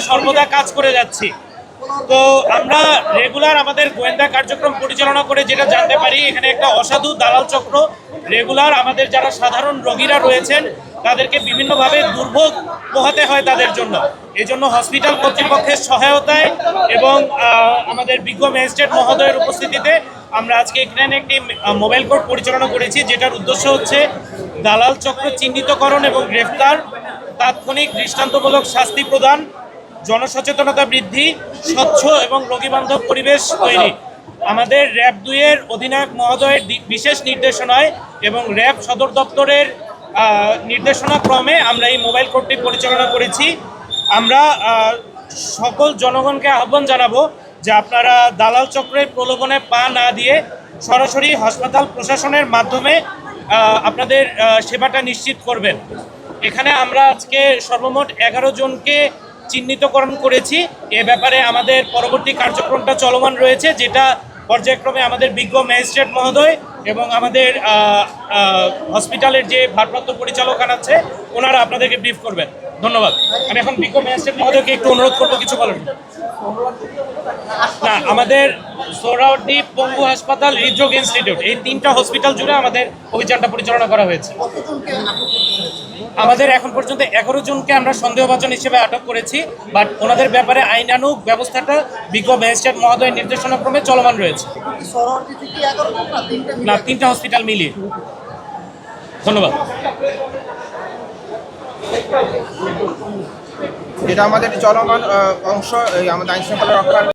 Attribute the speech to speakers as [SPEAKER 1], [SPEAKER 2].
[SPEAKER 1] সর্বদা কাজ করে যাচ্ছি। তো আমরা রেগুলার আমাদের গোয়েন্দা কার্যক্রম পরিচালনা করে যেটা জানতে পারি, এখানে একটা অসাধু দালাল চক্র রেগুলার আমাদের যারা সাধারণ রোগীরা রয়েছেন তাদেরকে বিভিন্নভাবে দুর্ভোগ পোহাতে হয় তাদের জন্য। এজন্য হসপিটাল কর্তৃপক্ষের সহায়তায় এবং আমাদের বিজ্ঞ ম্যাজিস্ট্রেট মহোদয়ের উপস্থিতিতে আমরা আজকে এখানে একটি মোবাইল কোর্ট পরিচালনা করেছি, যেটার উদ্দেশ্য হচ্ছে দালাল চক্র চিহ্নিতকরণ এবং গ্রেফতার, তাৎক্ষণিক দৃষ্টান্তমূলক শাস্তি প্রদান, জনসচেতনতা বৃদ্ধি, স্বচ্ছ এবং রোগীবান্ধব পরিবেশ তৈরি। আমাদের র্যাব 2-এর অধিনায়ক মহোদয়ের বিশেষ নির্দেশনায় এবং র্যাব সদর দপ্তরের নির্দেশনা ক্রমে আমরা এই মোবাইল কোর্টটি পরিচালনা করেছি। আমরা সকল জনগণকে আহ্বান জানাবো যে আপনারা দালাল চক্রের প্রলোভনে পা না দিয়ে সরাসরি হাসপাতাল প্রশাসনের মাধ্যমে আপনাদের সেবাটা নিশ্চিত করবেন। এখানে আমরা আজকে সর্বমোট 11 জনকে চিহ্নিতকরণ করেছি। এ ব্যাপারে আমাদের পরবর্তী কার্যক্রমটা চলমান রয়েছে, যেটা পর্যায়ক্রমে আমাদের বিজ্ঞ ম্যাজিস্ট্রেট মহোদয় এবং আমাদের হসপিটালের যে ভারপ্রাপ্ত পরিচালক আছে ওনারা আপনাদেরকে ব্রিফ করবেন। ধন্যবাদ। আমি এখন বিজ্ঞ ম্যাজিস্ট্রেট মহোদয়কে একটু অনুরোধ করবো কিছু বলেন। না, আমাদের সোহরাওয়ার্দী পঙ্গু হাসপাতাল, হৃদরোগ ইনস্টিটিউট, এই 3টা হসপিটাল জুড়ে আমাদের অভিযানটা পরিচালনা করা হয়েছে। আমাদের এখন পর্যন্ত 11 জনকে আমরা সন্দেহভাজন হিসেবে আটক করেছি, বাট ওনাদের ব্যাপারে আইনানুগ ব্যবস্থাটা বিজ্ঞ ম্যাজিস্ট্রেট মহোদয়ের নির্দেশনাক্রমে চলমান রয়েছে। না, 3টা হসপিটাল মিলিয়ে। ধন্যবাদ।
[SPEAKER 2] এটা আমাদের চলমান অংশ, আমাদের আইন শৃঙ্খলা রক্ষার